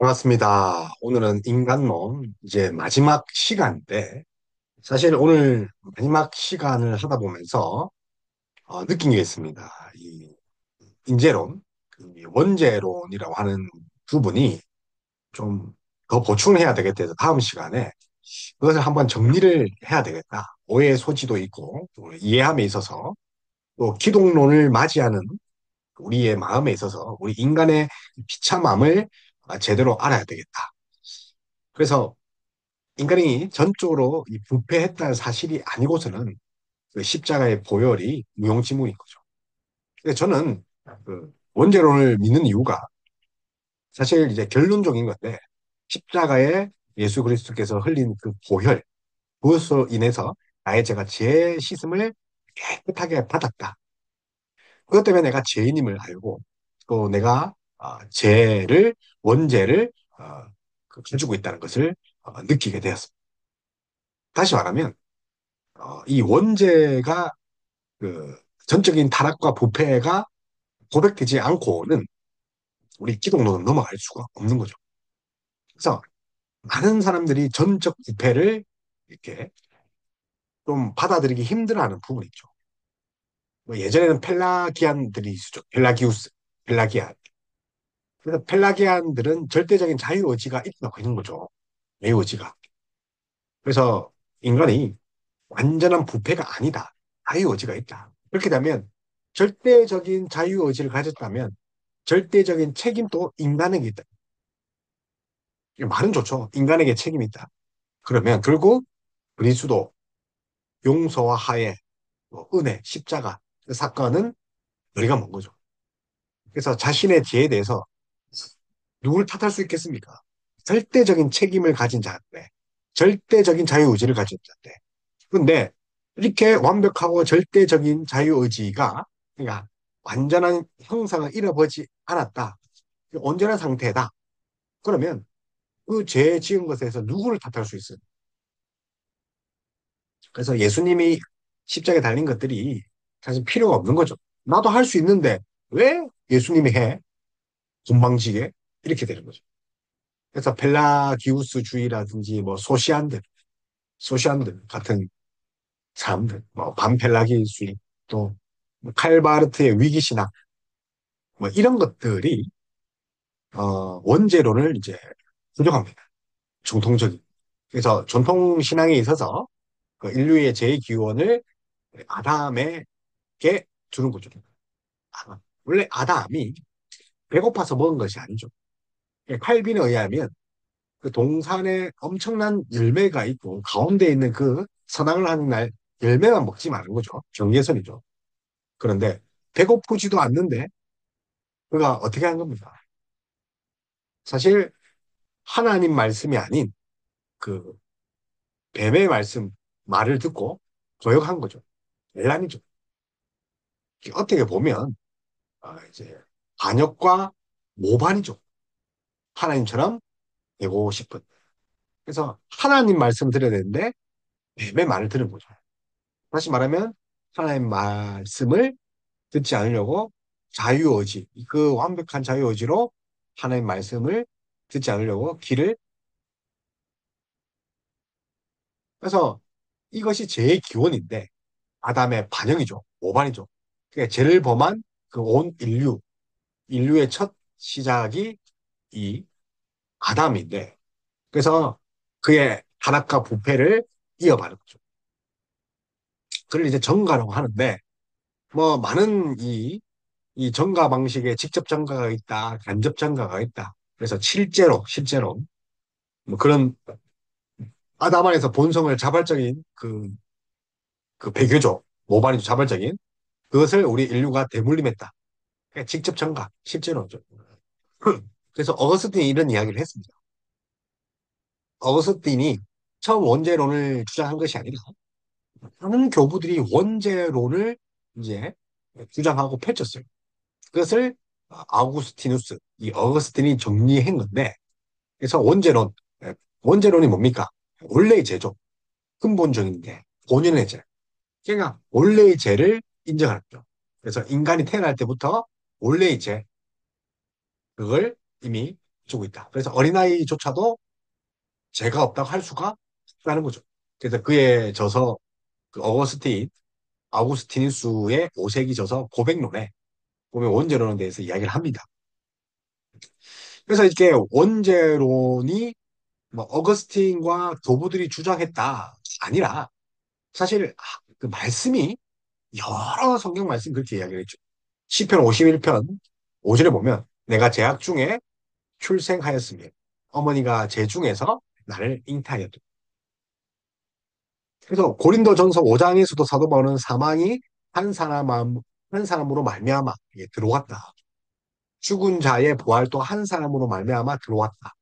반갑습니다. 오늘은 인간론 이제 마지막 시간인데 사실 오늘 마지막 시간을 하다 보면서 느낀 게 있습니다. 이 인재론, 이 원재론이라고 하는 부분이 좀 더 보충을 해야 되겠다 해서 다음 시간에 그것을 한번 정리를 해야 되겠다. 오해의 소지도 있고 또 이해함에 있어서 또 기독론을 맞이하는 우리의 마음에 있어서 우리 인간의 비참함을 제대로 알아야 되겠다. 그래서 인간이 전적으로 이 부패했다는 사실이 아니고서는 그 십자가의 보혈이 무용지물인 거죠. 근데 저는 그 원죄론을 믿는 이유가 사실 이제 결론적인 건데 십자가에 예수 그리스도께서 흘린 그 보혈, 그것으로 인해서 나의 죄가 죄 씻음을 깨끗하게 받았다. 그것 때문에 내가 죄인임을 알고 또 내가 죄를 원죄를 가지고 있다는 것을 느끼게 되었습니다. 다시 말하면 이 원죄가 그 전적인 타락과 부패가 고백되지 않고는 우리 기독론은 넘어갈 수가 없는 거죠. 그래서 많은 사람들이 전적 부패를 이렇게 좀 받아들이기 힘들어하는 부분이 있죠. 뭐 예전에는 펠라기안들이 있었죠. 펠라기우스, 펠라기안. 그래서 펠라기안들은 절대적인 자유의지가 있다고 하는 거죠. 자유의지가. 그래서 인간이 완전한 부패가 아니다. 자유의지가 있다. 그렇게 되면 절대적인 자유의지를 가졌다면 절대적인 책임도 인간에게 있다. 말은 좋죠. 인간에게 책임이 있다. 그러면 결국 그리스도 용서와 화해, 뭐 은혜, 십자가 그 사건은 우리가 먼 거죠. 그래서 자신의 죄에 대해서 누굴 탓할 수 있겠습니까? 절대적인 책임을 가진 자인데, 절대적인 자유의지를 가진 자인데. 근데 이렇게 완벽하고 절대적인 자유의지가 그러니까 완전한 형상을 잃어버리지 않았다. 온전한 상태다. 그러면 그 죄 지은 것에서 누구를 탓할 수 있어요? 그래서 예수님이 십자가에 달린 것들이 사실 필요가 없는 거죠. 나도 할 수 있는데 왜 예수님이 해? 건방지게? 이렇게 되는 거죠. 그래서 펠라기우스주의라든지 뭐 소시안들 같은 사람들, 뭐 반펠라기주의, 또 칼바르트의 위기신학, 뭐 이런 것들이 원죄론을 이제 부정합니다. 정통적인. 그래서 전통 신앙에 있어서 그 인류의 제2기원을 아담에게 주는 거죠. 원래 아담이 배고파서 먹은 것이 아니죠. 칼빈에 의하면 그 동산에 엄청난 열매가 있고 가운데 있는 그 선악을 하는 날 열매만 먹지 말은 거죠. 경계선이죠. 그런데 배고프지도 않는데 그가 어떻게 한 겁니까? 사실 하나님 말씀이 아닌 그 뱀의 말을 듣고 거역한 거죠. 논란이죠. 어떻게 보면 이제 반역과 모반이죠. 하나님처럼 되고 싶은. 그래서 하나님 말씀 드려야 되는데 뱀의 말을 들은 거죠. 다시 말하면 하나님 말씀을 듣지 않으려고 자유의지, 그 완벽한 자유의지로 하나님 말씀을 듣지 않으려고 길을. 그래서 이것이 죄의 기원인데 아담의 반영이죠. 모반이죠. 그러니까 죄를 범한 그 온 인류의 첫 시작이 이 아담인데 그래서 그의 타락과 부패를 이어받은 거죠. 그걸 이제 정가라고 하는데 뭐 많은 이 정가 방식에 직접 정가가 있다, 간접 정가가 있다. 그래서 실제로 뭐 그런 아담 안에서 본성을 자발적인 그 배교죠. 모반이죠. 자발적인 그것을 우리 인류가 대물림했다. 그러니까 직접 정가, 실제로죠. 그래서 어거스틴이 이런 이야기를 했습니다. 어거스틴이 처음 원죄론을 주장한 것이 아니라 많은 교부들이 원죄론을 이제 주장하고 펼쳤어요. 그것을 아우구스티누스, 이 어거스틴이 정리한 건데, 그래서 원죄론, 원죄론이 뭡니까? 원래의 죄죠. 근본적인 게 본연의 죄. 그러니까 원래의 죄를 인정하는 거죠. 그래서 인간이 태어날 때부터 원래의 죄, 그걸 이미 주고 있다. 그래서 어린아이조차도 죄가 없다고 할 수가 없다는 거죠. 그래서 그에 져서 그 아우구스티누스의 오색이 져서 고백론에 보면 원죄론에 대해서 이야기를 합니다. 그래서 이렇게 원죄론이 뭐 어거스틴과 교부들이 주장했다 아니라 사실 그 말씀이 여러 성경 말씀 그렇게 이야기를 했죠. 시편 51편 5절에 보면 내가 제약 중에 출생하였으며 어머니가 제 중에서 나를 잉태하였다. 그래서 고린도전서 5장에서도 사도 바울은 사망이 한 사람 한 사람으로 말미암아 이게 들어왔다. 죽은 자의 부활도 한 사람으로 말미암아 들어왔다.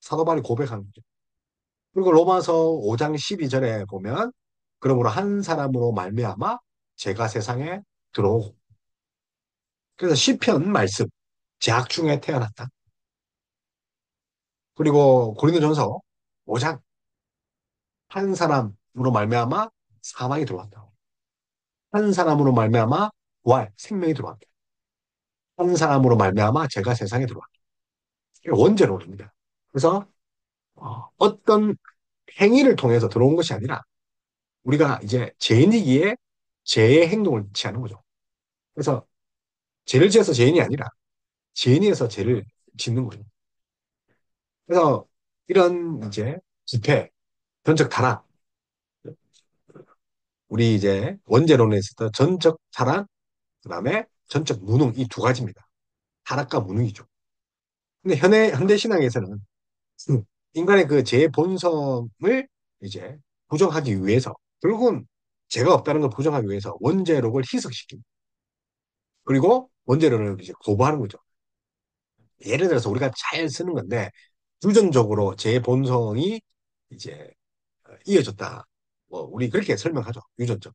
사도 바울이 고백한 거죠. 그리고 로마서 5장 12절에 보면 그러므로 한 사람으로 말미암아 죄가 세상에 들어오고 그래서 시편 말씀 제약 중에 태어났다. 그리고 고린도전서 5장 한 사람으로 말미암아 사망이 들어왔다. 한 사람으로 말미암아 부활 생명이 들어왔다. 한 사람으로 말미암아 죄가 세상에 들어왔다. 이게 원죄론입니다. 그래서 어떤 행위를 통해서 들어온 것이 아니라 우리가 이제 죄인이기에 죄의 행동을 취하는 거죠. 그래서 죄를 지어서 죄인이 아니라 죄인이어서 죄를 짓는 거죠. 그래서 이런 이제 집회, 전적 타락, 우리 이제 원죄론에 있었던 전적 타락, 그다음에 전적 무능 이 두 가지입니다. 타락과 무능이죠. 근데 현대 신앙에서는 인간의 그 제 본성을 이제 부정하기 위해서 결국은 죄가 없다는 걸 부정하기 위해서 원죄록을 희석시킵니다. 그리고 원죄록을 이제 거부하는 거죠. 예를 들어서 우리가 잘 쓰는 건데 유전적으로 제 본성이 이제 이어졌다. 뭐 우리 그렇게 설명하죠. 유전적.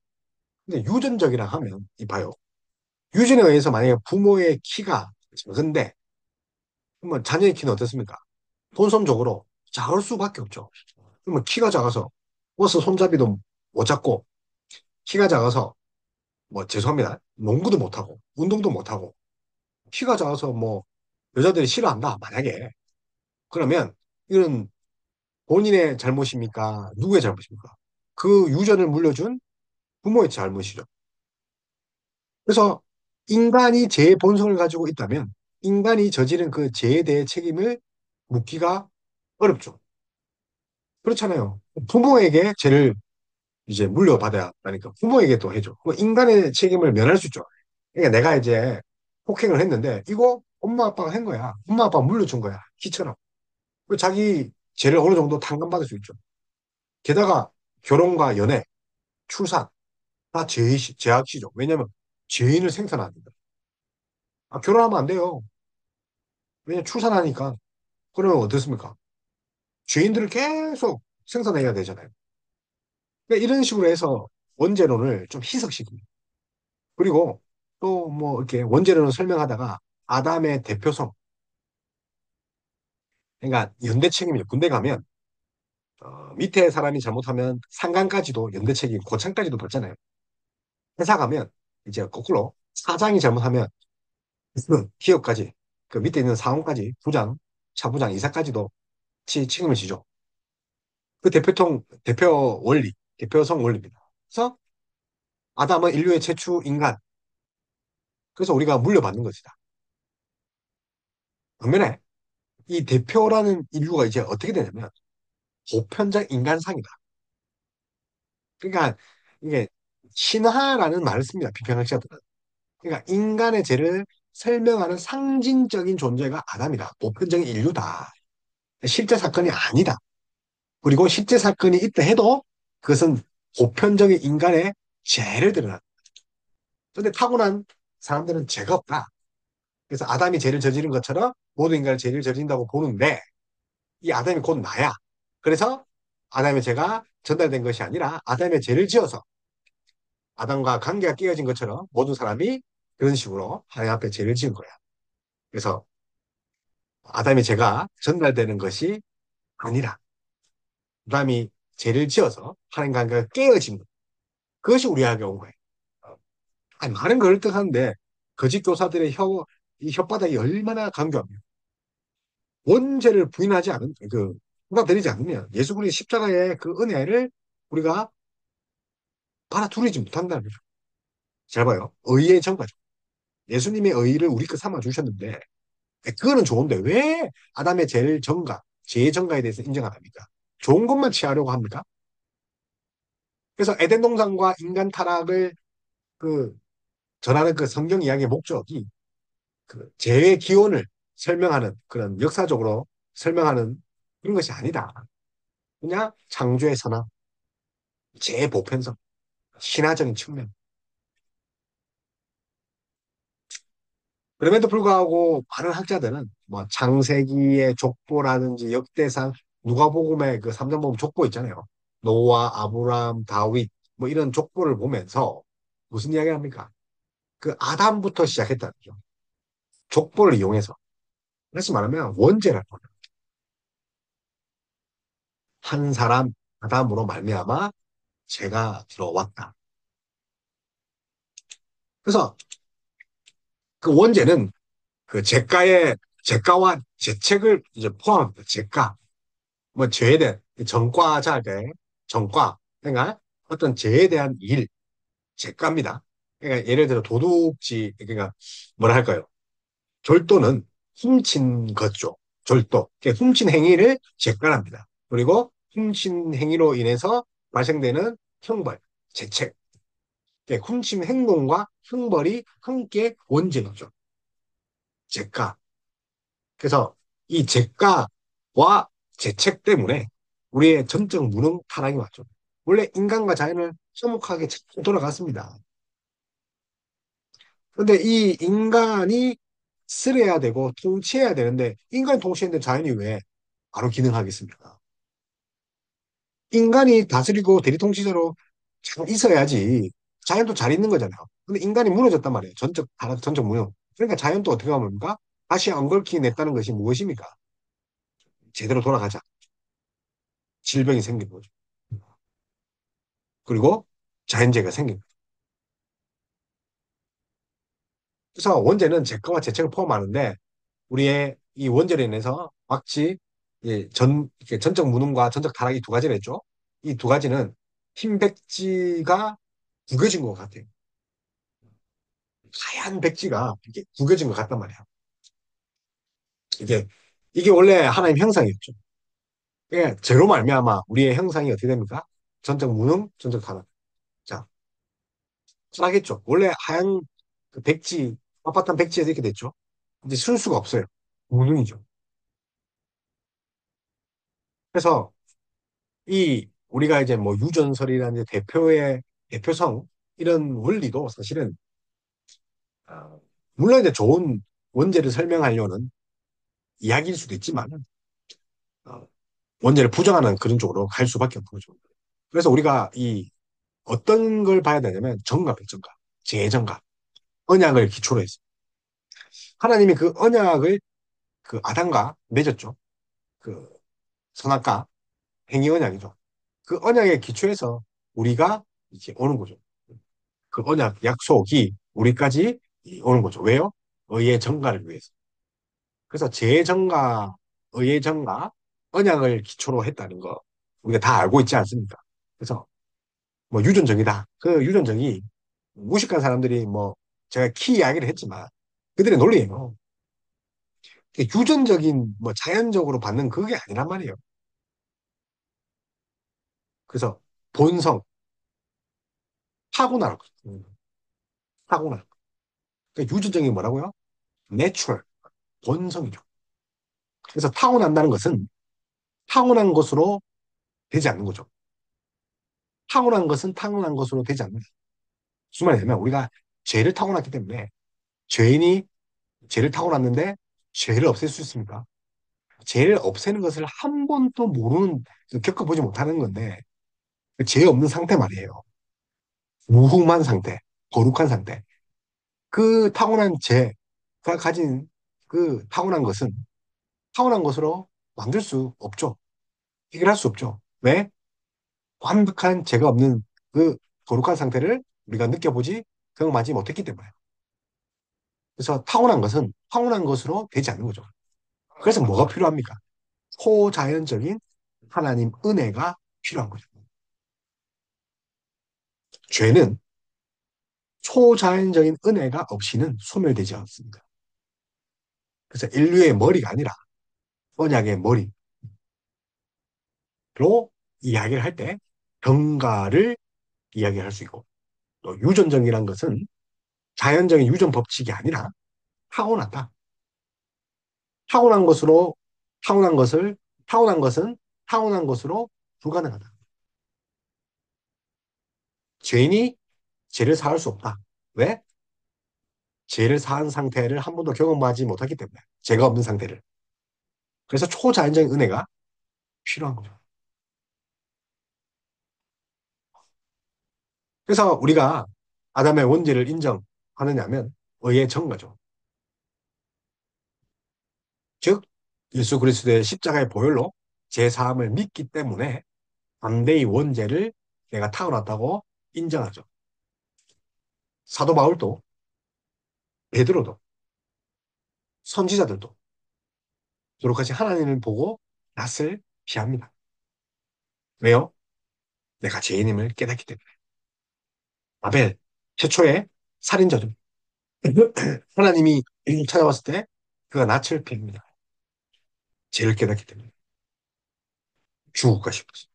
근데 유전적이라 하면 이봐요. 유전에 의해서 만약에 부모의 키가 작은데 그러면 자녀의 키는 어떻습니까? 본성적으로 작을 수밖에 없죠. 그러면 키가 작아서 버스 손잡이도 못 잡고 키가 작아서 뭐 죄송합니다. 농구도 못하고 운동도 못하고 키가 작아서 뭐 여자들이 싫어한다. 만약에 그러면 이건 본인의 잘못입니까? 누구의 잘못입니까? 그 유전을 물려준 부모의 잘못이죠. 그래서 인간이 죄의 본성을 가지고 있다면 인간이 저지른 그 죄에 대해 책임을 묻기가 어렵죠. 그렇잖아요. 부모에게 죄를 이제 물려받아야 하니까 부모에게 또 해줘. 뭐 인간의 책임을 면할 수 있죠. 그러니까 내가 이제 폭행을 했는데 이거 엄마 아빠가 한 거야. 엄마 아빠가 물려준 거야. 키처럼. 그 자기 죄를 어느 정도 탕감받을 수 있죠. 게다가 결혼과 연애, 출산 다 죄악시죠. 왜냐하면 죄인을 생산합니다. 결혼하면 안 돼요. 왜냐면 출산하니까. 그러면 어떻습니까? 죄인들을 계속 생산해야 되잖아요. 그러니까 이런 식으로 해서 원죄론을 좀 희석시킵니다. 그리고 또 뭐 이렇게 원죄론을 설명하다가 아담의 대표성, 그러니까 연대 책임이죠. 군대 가면 밑에 사람이 잘못하면 상관까지도 연대 책임, 고창까지도 받잖아요. 회사 가면 이제 거꾸로 사장이 잘못하면 기업까지 그 밑에 있는 사원까지 부장, 차부장, 이사까지도 책임을 지죠. 그 대표 원리, 대표성 원리입니다. 그래서 아담은 인류의 최초 인간. 그래서 우리가 물려받는 것이다. 반면에 이 대표라는 인류가 이제 어떻게 되냐면 보편적 인간상이다. 그러니까 이게 신화라는 말을 씁니다. 비평학자들은. 그러니까 인간의 죄를 설명하는 상징적인 존재가 아담이다. 보편적인 인류다. 실제 사건이 아니다. 그리고 실제 사건이 있다 해도 그것은 보편적인 인간의 죄를 드러낸다. 근데 타고난 사람들은 죄가 없다. 그래서 아담이 죄를 저지른 것처럼 모든 인간을 죄를 저지른다고 보는데 이 아담이 곧 나야. 그래서 아담의 죄가 전달된 것이 아니라 아담의 죄를 지어서 아담과 관계가 깨어진 것처럼 모든 사람이 그런 식으로 하나님 앞에 죄를 지은 거야. 그래서 아담의 죄가 전달되는 것이 아니라 아담이 죄를 지어서 하나님 관계가 깨어진 것. 그것이 우리에게 온 거예요. 아니, 말은 그럴듯한데 거짓 교사들의 이 혓바닥이 얼마나 강교합니까? 원죄를 부인하지 않은, 받아들이지 않으면 예수 그리스도의 십자가의 그 은혜를 우리가 받아들이지 못한다는 거죠. 잘 봐요. 의의 전가죠. 예수님의 의를 우리 거 삼아 주셨는데, 그거는 좋은데 왜 아담의 제일 전가, 죄의 전가에 대해서 인정 안 합니까? 좋은 것만 취하려고 합니까? 그래서 에덴 동산과 인간 타락을 그 전하는 그 성경 이야기의 목적이 그 죄의 기원을 설명하는 그런 역사적으로 설명하는 그런 것이 아니다. 그냥 창조의 선한 죄의 보편성, 신화적인 측면. 그럼에도 불구하고 많은 학자들은 뭐 창세기의 족보라든지 역대상 누가복음의 그 삼장복음 족보 있잖아요. 노아, 아브람, 다윗 뭐 이런 족보를 보면서 무슨 이야기 합니까? 그 아담부터 시작했다는 거죠. 족보를 이용해서. 다시 말하면 원죄라는 거예요. 한 사람 아담으로 말미암아 죄가 들어왔다. 그래서 그 원죄는 그 죄가와 죄책을 이제 포함합니다. 죄가. 뭐 죄에 대한 전과자의 전과. 그러니까 어떤 죄에 대한 일, 죄가입니다. 그러니까 예를 들어 도둑질, 그러니까 뭐라 할까요? 절도는 훔친 거죠. 절도. 그러니까 훔친 행위를 죄가랍니다. 그리고 훔친 행위로 인해서 발생되는 형벌, 죄책. 그러니까 훔친 행동과 형벌이 함께 원죄죠. 죄가. 그래서 이 죄가와 죄책 때문에 우리의 전적 무능 타락이 왔죠. 원래 인간과 자연을 화목하게 잘 돌아갔습니다. 근데 이 인간이 쓸어야 되고 통치해야 되는데 인간이 통치했는데 자연이 왜 바로 기능하겠습니까? 인간이 다스리고 대리통치자로 잘 있어야지 자연도 잘 있는 거잖아요. 근데 인간이 무너졌단 말이에요. 전적 타락, 전적 무능. 그러니까 자연도 어떻게 하면 뭡니까? 다시 엉겅퀴 냈다는 것이 무엇입니까? 제대로 돌아가자. 질병이 생긴 거죠. 그리고 자연재해가 생긴 거죠. 그래서 원죄는 죄과와 죄책을 포함하는데 우리의 이 원죄로 인해서 마치 이렇게 전적 무능과 전적 타락이 두 가지를 했죠. 이 두 가지는 흰 백지가 구겨진 것 같아요. 하얀 백지가 이렇게 구겨진 것 같단 말이에요. 이게 이게 원래 하나님 형상이었죠. 예, 죄로 말미암아 우리의 형상이 어떻게 됩니까? 전적 무능, 전적 타락. 자, 타락했죠. 원래 하얀 그 백지, 빳빳한 백지에서 이렇게 됐죠. 이제 쓸 수가 없어요. 무능이죠. 그래서 이 우리가 이제 뭐 유전설이라는 이제 대표의 대표성 이런 원리도 사실은 물론 이제 좋은 원죄를 설명하려는 이야기일 수도 있지만 어, 원죄를 부정하는 그런 쪽으로 갈 수밖에 없는 거죠. 그래서 우리가 이 어떤 걸 봐야 되냐면 정과 백정과 재정과 언약을 기초로 해서 하나님이 그 언약을 그 아담과 맺었죠. 그 선악과 행위 언약이죠. 그 언약의 기초에서 우리가 이제 오는 거죠. 그 언약, 약속이 우리까지 오는 거죠. 왜요? 의의 정가를 위해서. 그래서 재정가, 의의 정가, 언약을 기초로 했다는 거 우리가 다 알고 있지 않습니까? 그래서 뭐 유전적이다. 그 유전적이 무식한 사람들이 뭐 제가 키 이야기를 했지만 그들의 논리예요. 유전적인 뭐 자연적으로 받는 그게 아니란 말이에요. 그래서 본성, 타고나는 거죠. 타고나. 그러니까 유전적인 뭐라고요? 내추럴, 본성이죠. 그래서 타고난다는 것은 타고난 것으로 되지 않는 거죠. 타고난 것은 타고난 것으로 되지 않는다. 무슨 말이냐면 우리가 죄를 타고났기 때문에 죄인이 죄를 타고났는데 죄를 없앨 수 있습니까? 죄를 없애는 것을 한 번도 모르는, 겪어보지 못하는 건데 죄 없는 상태 말이에요. 무hum한 상태, 거룩한 상태. 그 타고난 죄가 가진 그 타고난 것은 타고난 것으로 만들 수 없죠. 해결할 수 없죠. 왜? 완벽한 죄가 없는 그 거룩한 상태를 우리가 느껴보지 경험하지 못했기 때문에. 그래서 타고난 것은 타고난 것으로 되지 않는 거죠. 그래서 뭐가 필요합니까? 초자연적인 하나님 은혜가 필요한 거죠. 죄는 초자연적인 은혜가 없이는 소멸되지 않습니다. 그래서 인류의 머리가 아니라 언약의 머리로 이야기를 할 때 병가를 이야기할 수 있고, 또 유전적이란 것은 자연적인 유전 법칙이 아니라 타고난다. 타고난 것으로 타고난 것을 타고난 것은 타고난 것으로 불가능하다. 죄인이 죄를 사할 수 없다. 왜? 죄를 사한 상태를 한 번도 경험하지 못하기 때문에. 죄가 없는 상태를. 그래서 초자연적인 은혜가 필요한 거죠. 그래서 우리가 아담의 원죄를 인정하느냐면 의의 전가죠. 즉 예수 그리스도의 십자가의 보혈로 제 사함을 믿기 때문에 반대의 원죄를 내가 타고났다고 인정하죠. 사도 바울도 베드로도 선지자들도 그렇게 하나님을 보고 낯을 피합니다. 왜요? 내가 죄인임을 깨닫기 때문에. 아벨 최초의 살인자죠. 하나님이 찾아왔을 때 그가 낯을 핍니다. 죄를 깨닫기 때문에 죽을까 싶었어.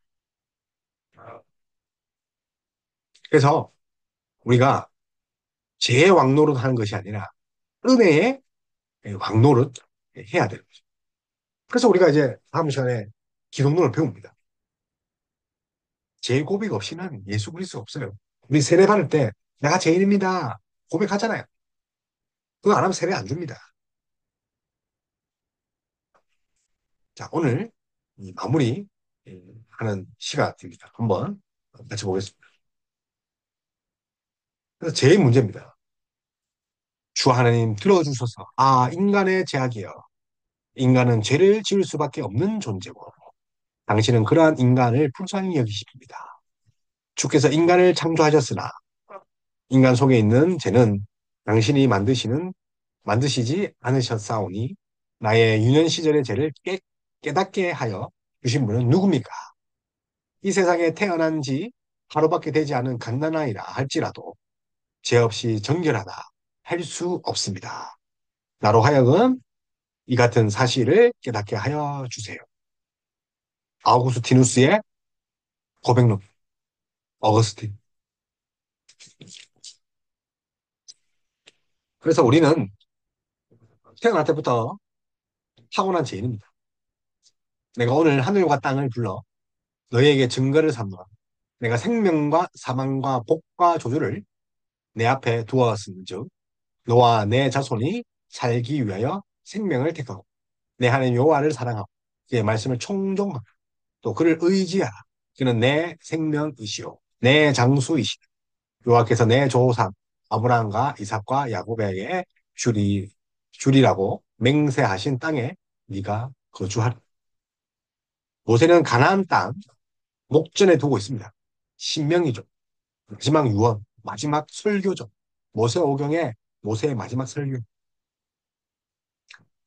그래서 우리가 죄의 왕노릇 하는 것이 아니라 은혜의 왕노릇 해야 되는 거죠. 그래서 우리가 이제 다음 시간에 기독론을 배웁니다. 죄 고백 없이는 예수 그리스도 없어요. 우리 세례 받을 때 내가 죄인입니다. 고백하잖아요. 그거 안 하면 세례 안 줍니다. 자, 오늘 이 마무리 하는 시간입니다. 한번 같이 보겠습니다. 그래서 제일 문제입니다. 주 하나님 들어주셔서 인간의 죄악이여. 인간은 죄를 지을 수밖에 없는 존재고 당신은 그러한 인간을 불쌍히 여기십니다. 주께서 인간을 창조하셨으나 인간 속에 있는 죄는 당신이 만드시지 않으셨사오니 나의 유년 시절의 죄를 깨닫게 하여 주신 분은 누굽니까? 이 세상에 태어난 지 하루밖에 되지 않은 갓난아이라 할지라도 죄 없이 정결하다 할 수 없습니다. 나로 하여금 이 같은 사실을 깨닫게 하여 주세요. 아우구스티누스의 고백록, 어거스틴. 그래서 우리는 태어날 때부터 타고난 죄인입니다. 내가 오늘 하늘과 땅을 불러 너희에게 증거를 삼노라. 내가 생명과 사망과 복과 조주를 내 앞에 두었은즉 너와 내 자손이 살기 위하여 생명을 택하고 내 하나님 여호와를 사랑하고 그의 말씀을 청종하고 또 그를 의지하라. 그는 내 생명이시오 내 장수이시오. 여호와께서 내 조상 아브라함과 이삭과 야곱에게 주리라고 맹세하신 땅에 네가 거주하라. 모세는 가나안 땅 목전에 두고 있습니다. 신명이죠. 마지막 유언, 마지막 설교죠. 모세오경의 모세의 마지막 설교.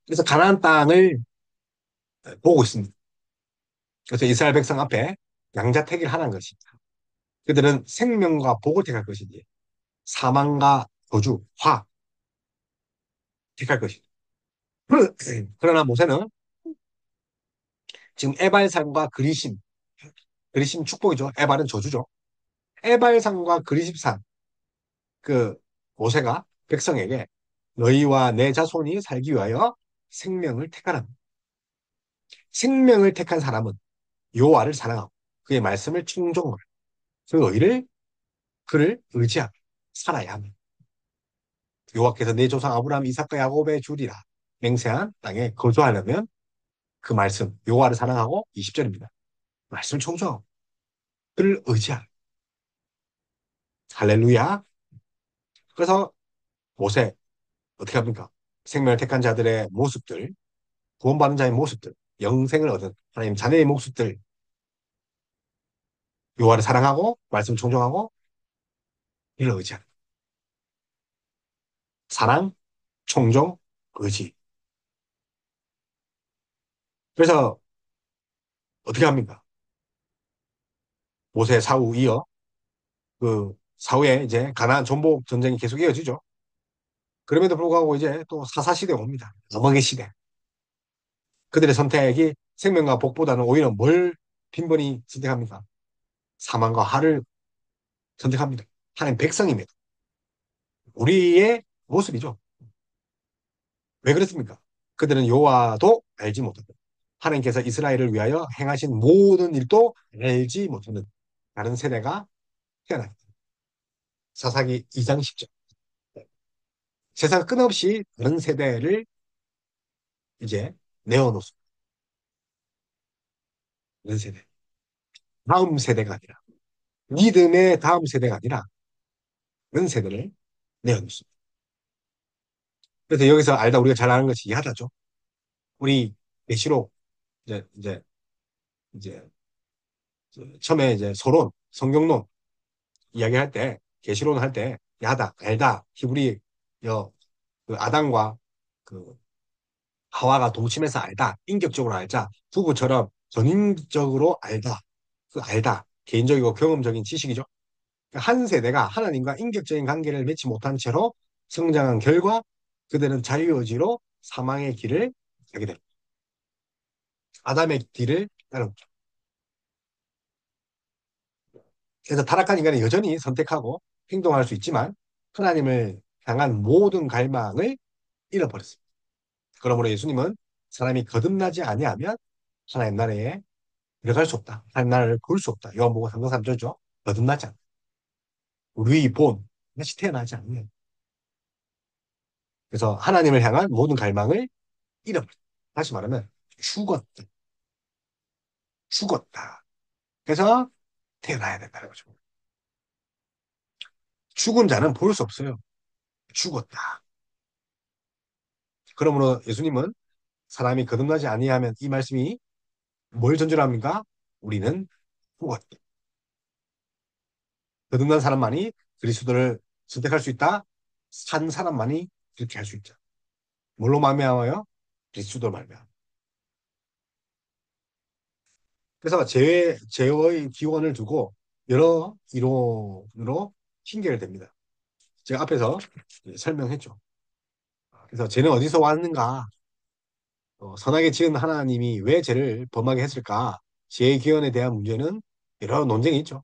그래서 가나안 땅을 보고 있습니다. 그래서 이스라엘 백성 앞에 양자택일 하는 것입니다. 그들은 생명과 복을 택할 것이지 사망과 거주, 화 택할 것이죠. 그러나 모세는 지금 에발산과 그리심 축복이죠. 에발은 저주죠. 에발산과 그리심산 그 모세가 백성에게 너희와 내 자손이 살기 위하여 생명을 택하라. 생명을 택한 사람은 여호와를 사랑하고 그의 말씀을 충종하고 그 의를 그를 의지하며 살아야 합니다. 여호와께서 내 조상 아브라함 이삭과 야곱의 주리라 맹세한 땅에 거주하려면 그 말씀 여호와를 사랑하고 20절입니다. 말씀을 충종하고 그를 의지하라. 할렐루야. 그래서 모세 어떻게 합니까? 생명을 택한 자들의 모습들, 구원받은 자의 모습들, 영생을 얻은 하나님 자녀의 모습들, 여호와를 사랑하고 말씀 충종하고 이를 의지하라. 사랑, 총종, 의지. 그래서 어떻게 합니까? 모세 사후 이어 그 사후에 이제 가나안 전복 전쟁이 계속 이어지죠. 그럼에도 불구하고 이제 또 사사시대가 옵니다. 암흑의 시대. 그들의 선택이 생명과 복보다는 오히려 뭘 빈번히 선택합니까? 사망과 화를 선택합니다. 하나님 백성입니다. 우리의 모습이죠. 왜 그렇습니까? 그들은 여호와도 알지 못하고 하나님께서 이스라엘을 위하여 행하신 모든 일도 알지 못하는 다른 세대가 태어납니다. 사사기 2장 10절. 세상 끝없이 다른 세대를 이제 내어놓습니다. 다른 세대. 다음 세대가 아니라 믿음의 다음 세대가 아니라 다른 세대를 내어놓습니다. 그래서 여기서 알다 우리가 잘 아는 것이 야다죠. 우리 계시록 이제 처음에 이제 서론 성경론 이야기할 때 계시론 할 때 야다 알다 히브리 그 아담과 그 하와가 동침해서 알다 인격적으로 알자 부부처럼 전인적으로 알다 그 알다 개인적이고 경험적인 지식이죠. 그러니까 한 세대가 하나님과 인격적인 관계를 맺지 못한 채로 성장한 결과 그들은 자유의지로 사망의 길을 가게 됩니다. 아담의 길을 따른 그래서 타락한 인간은 여전히 선택하고 행동할 수 있지만 하나님을 향한 모든 갈망을 잃어버렸습니다. 그러므로 예수님은 사람이 거듭나지 아니하면 하나님 나라에 들어갈 수 없다. 하나님 나라를 볼 수 없다. 요한복음 3장 3절죠. 거듭나지 않다. 우리 본 다시 태어나지 않는. 그래서 하나님을 향한 모든 갈망을 잃어버렸다. 다시 말하면 죽었다. 죽었다. 그래서 태어나야 된다는 거죠. 죽은 자는 볼 수 없어요. 죽었다. 그러므로 예수님은 사람이 거듭나지 아니하면 이 말씀이 뭘 전제합니까? 우리는 죽었다. 거듭난 사람만이 그리스도를 선택할 수 있다. 산 사람만이 그렇게 할 수 있죠. 뭘로 말미암아요? 그리스도로 말미암아. 그래서 죄의 기원을 두고 여러 이론으로 핑계를 댑니다. 제가 앞에서 설명했죠. 그래서 죄는 어디서 왔는가? 선하게 지은 하나님이 왜 죄를 범하게 했을까? 죄의 기원에 대한 문제는 여러 논쟁이 있죠.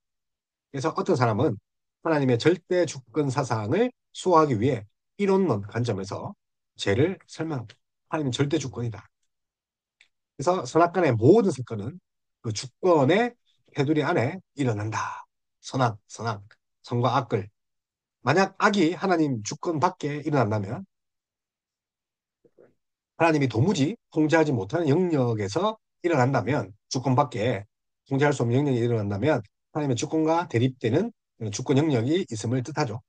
그래서 어떤 사람은 하나님의 절대 주권 사상을 수호하기 위해 이론론 관점에서 죄를 설명합니다. 하나님은 절대 주권이다. 그래서 선악간의 모든 사건은 그 주권의 테두리 안에 일어난다. 선악, 선과 악을. 만약 악이 하나님 주권 밖에 일어난다면 하나님이 도무지 통제하지 못하는 영역에서 일어난다면 주권 밖에 통제할 수 없는 영역이 일어난다면 하나님의 주권과 대립되는 주권 영역이 있음을 뜻하죠.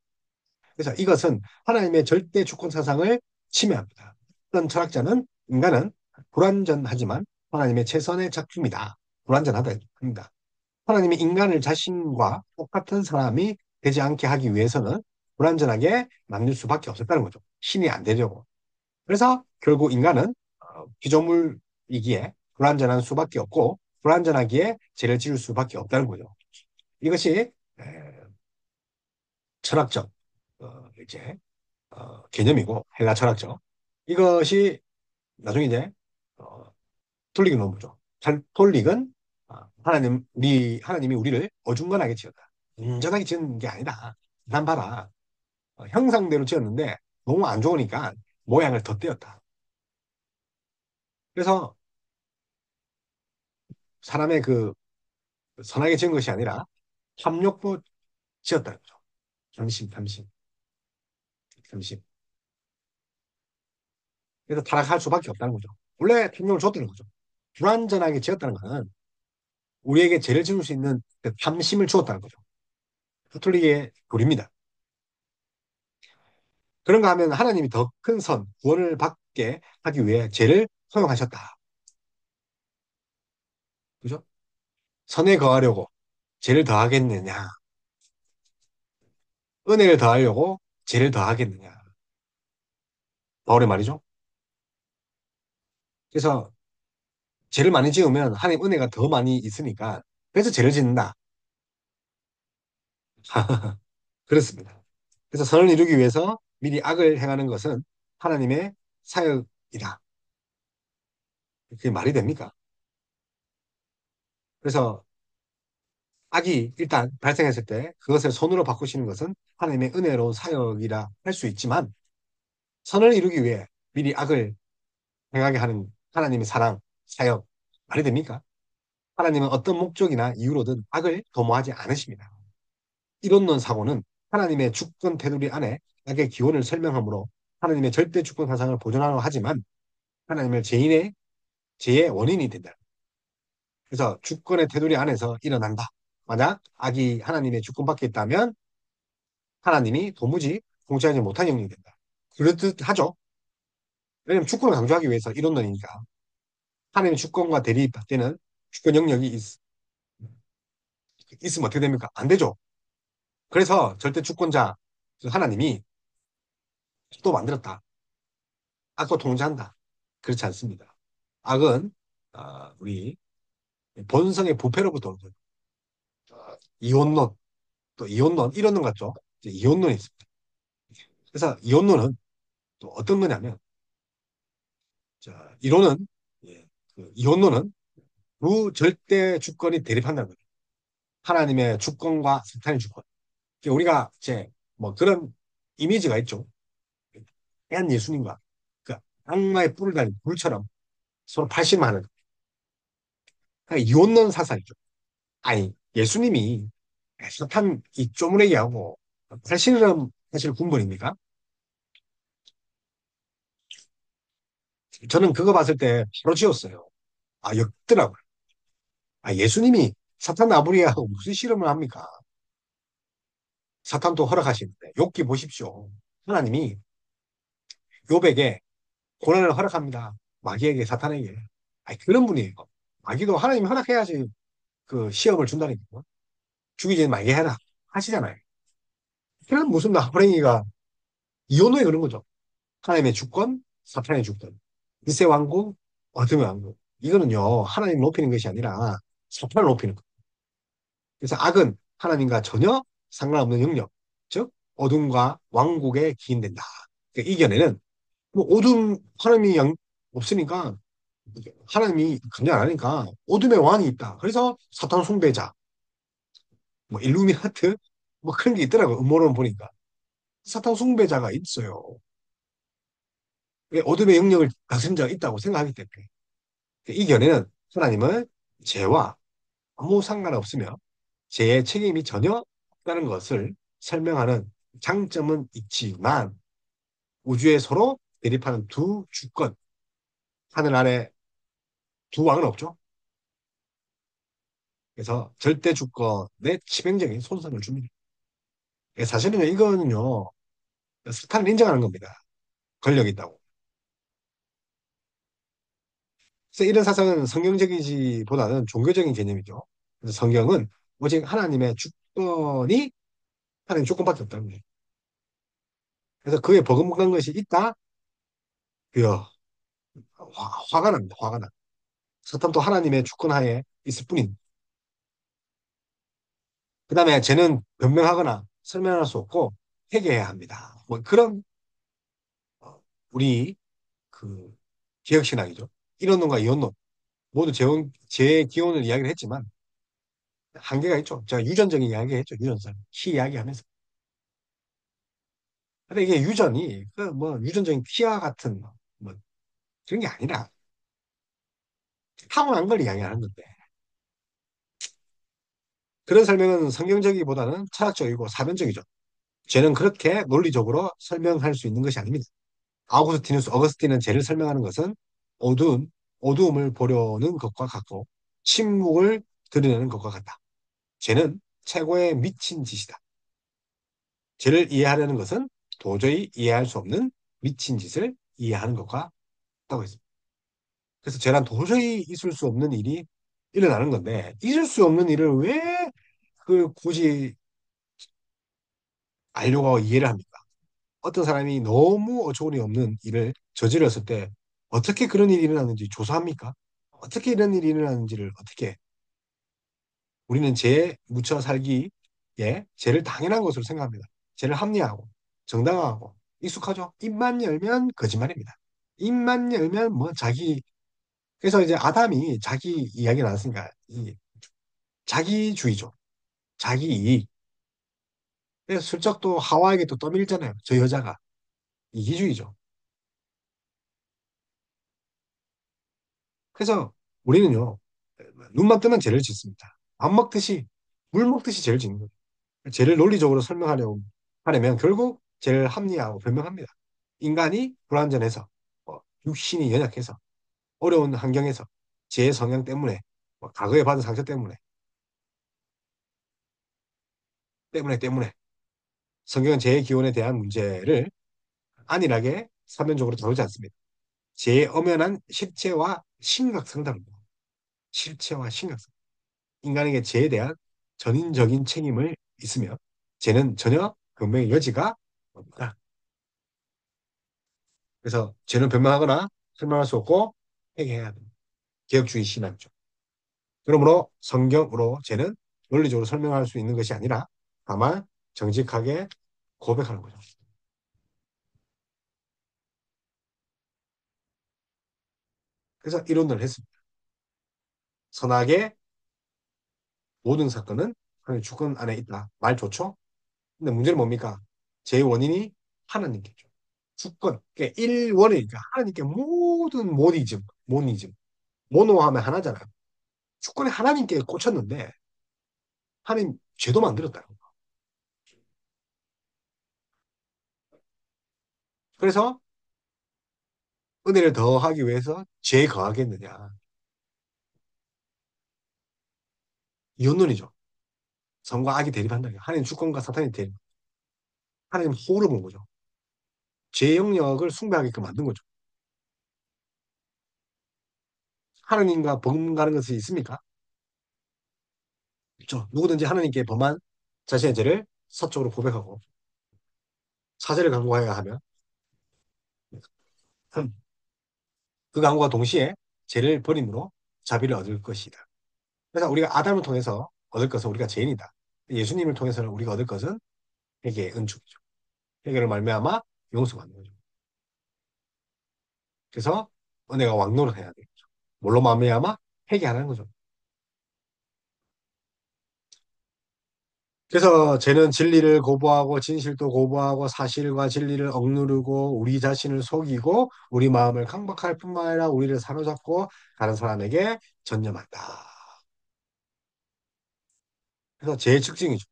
그래서 이것은 하나님의 절대 주권 사상을 침해합니다. 어떤 철학자는 인간은 불완전하지만 하나님의 최선의 작품이다. 불완전하다 합니다. 하나님이 인간을 자신과 똑같은 사람이 되지 않게 하기 위해서는 불완전하게 만들 수밖에 없었다는 거죠. 신이 안 되려고. 그래서 결국 인간은 피조물이기에 불완전한 수밖에 없고 불완전하기에 죄를 지을 수밖에 없다는 거죠. 이것이 철학적 이제 개념이고 헬라 철학적 이것이 나중에 이제 어, 톨릭은 논부죠. 톨릭은 하나님이 우리를 어중간하게 지었다. 온전하게 지은 게 아니다. 난 봐라. 형상대로 지었는데 너무 안 좋으니까 모양을 덧대었다. 그래서 사람의 그 선하게 지은 것이 아니라 탐욕도 지었다는 거죠. 탐심. 그래서 타락할 수밖에 없다는 거죠. 원래 탐욕을 줬다는 거죠. 불완전하게 지었다는 것은 우리에게 죄를 지을 수 있는 그 탐심을 주었다는 거죠. 가톨릭의 교리입니다. 그런가 하면 하나님이 더 큰 구원을 받게 하기 위해 죄를 허용하셨다. 그죠? 선에 거하려고 죄를 더하겠느냐? 은혜를 더하려고 죄를 더하겠느냐? 바울의 말이죠. 그래서 죄를 많이 지으면 하나님 은혜가 더 많이 있으니까 그래서 죄를 짓는다. 그렇습니다. 그래서 선을 이루기 위해서 미리 악을 행하는 것은 하나님의 사역이다. 그게 말이 됩니까? 그래서 악이 일단 발생했을 때 그것을 선으로 바꾸시는 것은 하나님의 은혜로운 사역이라 할 수 있지만 선을 이루기 위해 미리 악을 행하게 하는 하나님의 사랑, 사역, 말이 됩니까? 하나님은 어떤 목적이나 이유로든 악을 도모하지 않으십니다. 이론론 사고는 하나님의 주권 테두리 안에 악의 기원을 설명하므로 하나님의 절대 주권 사상을 보존하려 하지만 하나님을 죄의 원인이 된다. 그래서 주권의 테두리 안에서 일어난다. 만약 악이 하나님의 주권 밖에 있다면 하나님이 도무지 통치하지 못한 영역이 된다. 그렇듯 하죠. 왜냐하면 주권을 강조하기 위해서 이론론이니까. 하나님의 주권과 대립되는 주권 영역이 있으면 어떻게 됩니까? 안 되죠. 그래서 절대 주권자 그 하나님이 또 만들었다. 악도 통제한다. 그렇지 않습니다. 악은 우리 본성의 부패로부터 오는 거예요. 이혼론, 또 이혼론, 이런 론 같죠? 이제 이혼론이 있습니다. 그래서 이혼론은 또 어떤 거냐면, 자, 이론은, 예, 그 이혼론은 무절대 주권이 대립한다는 거예요. 하나님의 주권과 사탄의 주권. 그러니까 우리가 이제 뭐 그런 이미지가 있죠. 애한 예수님과 그 악마의 뿔을 달린 불처럼 서로 팔심하는 그러니까 이혼론 사상이죠. 아니, 예수님이 사탄 이 쪼무레기하고 팔씨름 하실 군번입니까? 저는 그거 봤을 때 바로 지웠어요. 아, 역더라고요. 아, 예수님이 사탄 아부리하고 무슨 실험을 합니까? 사탄도 허락하시는데 욥기 보십시오. 하나님이 욥에게 고난을 허락합니다. 마귀에게 사탄에게. 아니, 그런 분이에요. 마귀도 하나님이 허락해야지 그 시험을 준다니까. 죽이지 말게 해라 하시잖아요. 그럼 무슨 나부랭이가 이혼후에 그런 거죠. 하나님의 주권, 사탄의 주권. 일세 왕국, 어둠의 왕국. 이거는요, 하나님 높이는 것이 아니라 사탄을 높이는 거. 그래서 악은 하나님과 전혀 상관없는 영역, 즉, 어둠과 왕국에 기인된다. 그러니까 이겨내는, 뭐, 어둠, 하나님이 없으니까, 하나님이 감당 안 하니까, 어둠의 왕이 있다. 그래서 사탄 숭배자, 뭐, 일루미나트, 뭐 그런 게 있더라고요. 음모론 보니까. 사탄 숭배자가 있어요. 어둠의 영역을 다스린 자가 있다고 생각하기 때문에. 이겨내는 하나님은 죄와 아무 상관없으며 죄의 책임이 전혀 없다는 것을 설명하는 장점은 있지만 우주에 서로 대립하는 두 주권, 하늘 아래 두 왕은 없죠. 그래서 절대 주권의 치명적인 손상을 줍니다. 사실은 이거는요, 스탄을 인정하는 겁니다. 권력이 있다고. 그래서 이런 사상은 성경적이지보다는 종교적인 개념이죠. 그래서 성경은 오직 하나님의 주권이 하나님 주권밖에 없다는 거예요. 그래서 그에 버금간 것이 있다? 그요. 화가 납니다. 화가 나. 사탄도 하나님의 주권하에 있을 뿐인. 그 다음에 죄는 변명하거나 설명할 수 없고 회개해야 합니다. 뭐 그런 우리 그 개혁신앙이죠. 이론론과 이원론 모두 죄의 기원을 이야기를 했지만 한계가 있죠. 제가 유전적인 이야기 했죠. 유전성. 키 이야기하면서. 근데 이게 유전이 그 뭐 유전적인 키와 같은 뭐 그런 게 아니라 타고난 걸 이야기하는 건데 그런 설명은 성경적이보다는 철학적이고 사변적이죠. 죄는 그렇게 논리적으로 설명할 수 있는 것이 아닙니다. 어거스틴은 죄를 설명하는 것은 어두운, 어두움을 보려는 것과 같고 침묵을 드러내는 것과 같다. 죄는 최고의 미친 짓이다. 죄를 이해하려는 것은 도저히 이해할 수 없는 미친 짓을 이해하는 것과 같다고 했습니다. 그래서 죄란 도저히 있을 수 없는 일이 일어나는 건데 있을 수 없는 일을 왜 그 굳이 알려고 이해를 합니까? 어떤 사람이 너무 어처구니 없는 일을 저질렀을 때 어떻게 그런 일이 일어났는지 조사합니까? 어떻게 이런 일이 일어나는지를 어떻게 우리는 죄에 묻혀 살기에 죄를 당연한 것으로 생각합니다. 죄를 합리화하고 정당화하고 익숙하죠. 입만 열면 거짓말입니다. 입만 열면 뭐 자기 그래서 이제 아담이 자기 이야기 나왔으니까 이 자기주의죠. 자기 이익. 그래서 슬쩍 또 하와에게 또 떠밀잖아요. 저 여자가 이기주의죠. 그래서 우리는요 눈만 뜨면 죄를 짓습니다. 밥 먹듯이 물 먹듯이 죄를 짓는 거예요. 죄를 논리적으로 설명하려고 하려면 결국 죄를 합리화하고 변명합니다. 인간이 불완전해서 육신이 연약해서 어려운 환경에서 죄의 성향 때문에 과거에 받은 상처 때문에 성경은 죄의 기원에 대한 문제를 안일하게 사면적으로 다루지 않습니다. 죄의 엄연한 실체와 심각성을 다룹니다. 실체와 심각성. 인간에게 죄에 대한 전인적인 책임을 있으며 죄는 전혀 변명의 여지가 없다. 그래서 죄는 변명하거나 설명할 수 없고 회개해야 됩니다. 개혁주의 신앙이죠. 그러므로 성경으로 죄는 논리적으로 설명할 수 있는 것이 아니라 다만 정직하게 고백하는 거죠. 그래서 이론을 했습니다. 선악의 모든 사건은 하나님의 주권 안에 있다. 말 좋죠? 근데 문제는 뭡니까? 제 원인이 하나님께죠. 주권. 그러니까 일원이니까 하나님께 모든 모니즘. 모노하면 하나잖아요. 주권이 하나님께 꽂혔는데 하나님 죄도 만들었다. 그래서 은혜를 더하기 위해서 죄에 거하겠느냐. 이혼론이죠. 성과 악이 대립한다. 하나님 주권과 사탄이 대립. 하나님 호를 본 거죠. 죄 영역을 숭배하게끔 만든 거죠. 하나님과 범가는 것이 있습니까? 있죠. 누구든지 하나님께 범한 자신의 죄를 사적으로 고백하고 사죄를 강구하여야 하면 그 강구와 동시에 죄를 버림으로 자비를 얻을 것이다. 그래서 우리가 아담을 통해서 얻을 것은 우리가 죄인이다. 예수님을 통해서는 우리가 얻을 것은 회개의 은총이죠. 회개를 말미암아 용서가 받는 거죠. 그래서 은혜가 왕노를 해야 되겠죠. 뭘로 말미암아 회개하는 거죠. 그래서 죄는 진리를 거부하고 진실도 거부하고 사실과 진리를 억누르고 우리 자신을 속이고 우리 마음을 강박할 뿐만 아니라 우리를 사로잡고 다른 사람에게 전념한다. 그래서 죄의 특징이죠.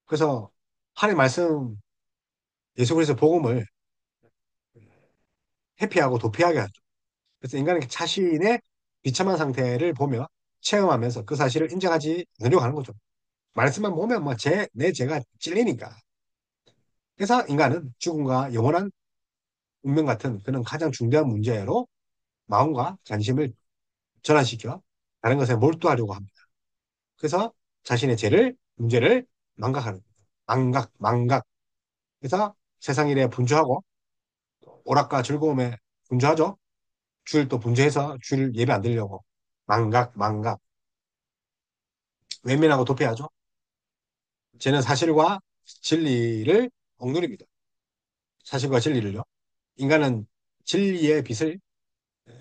그래서 하나님 말씀 예수 그리스도 복음을 회피하고 도피하게 하죠. 그래서 인간은 자신의 비참한 상태를 보며 체험하면서 그 사실을 인정하지 않으려고 하는 거죠. 말씀만 보면 뭐 내 죄가 찔리니까. 그래서 인간은 죽음과 영원한 운명 같은 그런 가장 중대한 문제로 마음과 관심을 전환시켜 다른 것에 몰두하려고 합니다. 그래서 자신의 문제를 망각하는 거예요. 망각. 그래서 세상 일에 분주하고 오락과 즐거움에 분주하죠. 주일 또 분주해서 주일 예배 안 드리려고 망각. 외면하고 도피하죠. 쟤는 사실과 진리를 억누릅니다. 사실과 진리를요. 인간은 진리의 빛을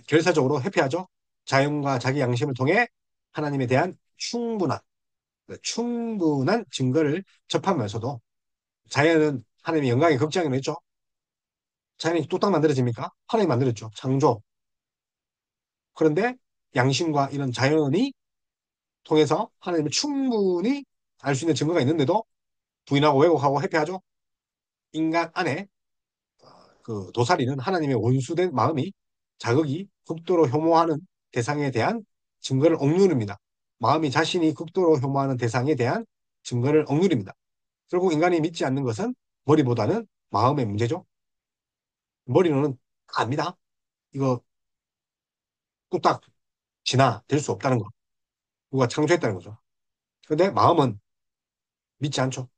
결사적으로 회피하죠. 자연과 자기 양심을 통해 하나님에 대한 충분한 증거를 접하면서도 자연은 하나님의 영광의 극장을 했죠. 자연이 뚝딱 만들어집니까? 하나님이 만들었죠. 창조. 그런데 양심과 이런 자연이 통해서 하나님을 충분히 알 수 있는 증거가 있는데도 부인하고 왜곡하고 회피하죠. 인간 안에 그 도사리는 하나님의 원수된 마음이 자극이 극도로 혐오하는 대상에 대한 증거를 억누릅니다. 마음이 자신이 극도로 혐오하는 대상에 대한 증거를 억누릅니다. 결국 인간이 믿지 않는 것은 머리보다는 마음의 문제죠. 머리로는 압니다. 이거 뚝딱 될 수 없다는 거. 누가 창조했다는 거죠. 근데 마음은 믿지 않죠.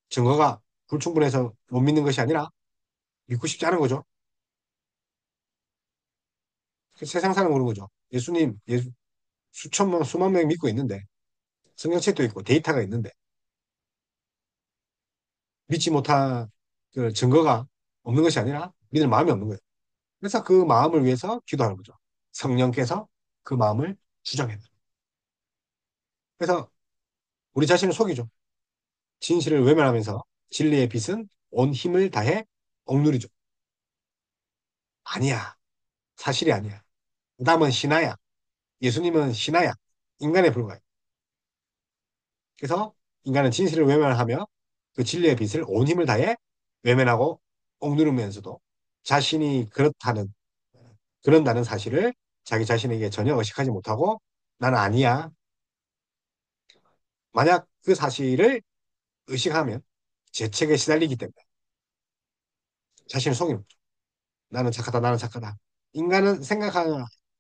증거가 불충분해서 못 믿는 것이 아니라 믿고 싶지 않은 거죠. 세상 사는 그런 거죠. 예수님, 수천만, 수만 명 믿고 있는데, 성경책도 있고 데이터가 있는데, 믿지 못할 그 증거가 없는 것이 아니라 믿을 마음이 없는 거예요. 그래서 그 마음을 위해서 기도하는 거죠. 성령께서 그 마음을 주장해요. 그래서 우리 자신을 속이죠. 진실을 외면하면서 진리의 빛은 온 힘을 다해 억누르죠. 아니야. 사실이 아니야. 남은 신화야. 예수님은 신화야. 인간에 불과해. 그래서 인간은 진실을 외면하며 그 진리의 빛을 온 힘을 다해 외면하고 억누르면서도 자신이 그런다는 사실을 자기 자신에게 전혀 의식하지 못하고 나는 아니야. 만약 그 사실을 의식하면 죄책에 시달리기 때문에 자신을 속이는 거죠. 나는 착하다, 나는 착하다. 인간은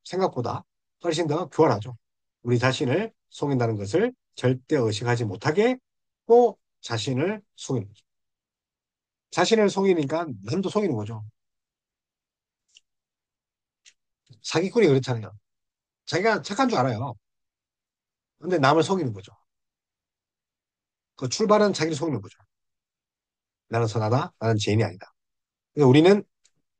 생각보다 훨씬 더 교활하죠. 우리 자신을 속인다는 것을 절대 의식하지 못하게 또 자신을 속이는 거죠. 자신을 속이니까 남도 속이는 거죠. 사기꾼이 그렇잖아요. 자기가 착한 줄 알아요. 근데 남을 속이는 거죠. 그 출발은 자기를 속이는 거죠. 나는 선하다, 나는 죄인이 아니다. 그래서 우리는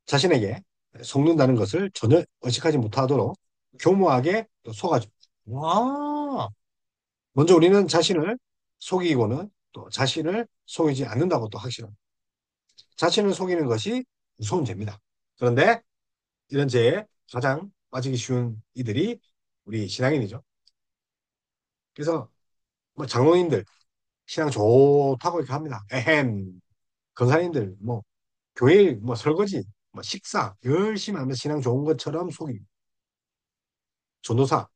자신에게 속는다는 것을 전혀 의식하지 못하도록 교모하게 또 속아줍니다. 와, 먼저 우리는 자신을 속이고는 또 자신을 속이지 않는다고 또 확신합니다. 자신을 속이는 것이 무서운 죄입니다. 그런데 이런 죄에 가장 빠지기 쉬운 이들이 우리 신앙인이죠. 그래서 뭐 장로님들 신앙 좋다고 이렇게 합니다. 에헴. 권사님들 뭐 교회 뭐 설거지 뭐 식사 열심히 하면서 신앙 좋은 것처럼 속입니다. 전도사,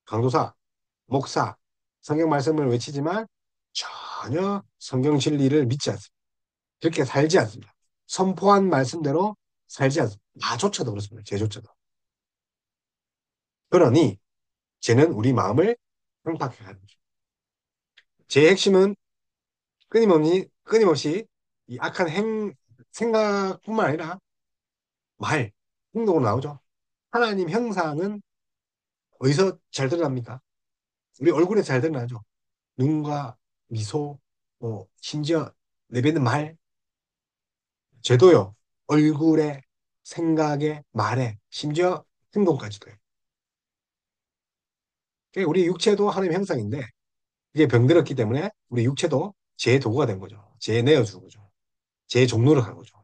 강도사, 목사, 성경 말씀을 외치지만 전혀 성경 진리를 믿지 않습니다. 그렇게 살지 않습니다. 선포한 말씀대로 살지 않습니다. 나조차도 그렇습니다. 제조차도. 그러니 죄는 우리 마음을 강팍하게 하는 거죠. 죄의 핵심은 끊임없이 이 악한 생각뿐만 아니라 말, 행동으로 나오죠. 하나님 형상은 어디서 잘 드러납니까? 우리 얼굴에 잘 드러나죠. 눈과 미소, 뭐 심지어 내뱉는 말, 죄도요. 얼굴에, 생각에, 말에, 심지어 행동까지도 해요. 그러니까 우리 육체도 하나님의 형상인데 이게 병들었기 때문에 우리 육체도 죄의 도구가 된 거죠. 죄에 내어준 거죠. 죄의 종노를 한 거죠.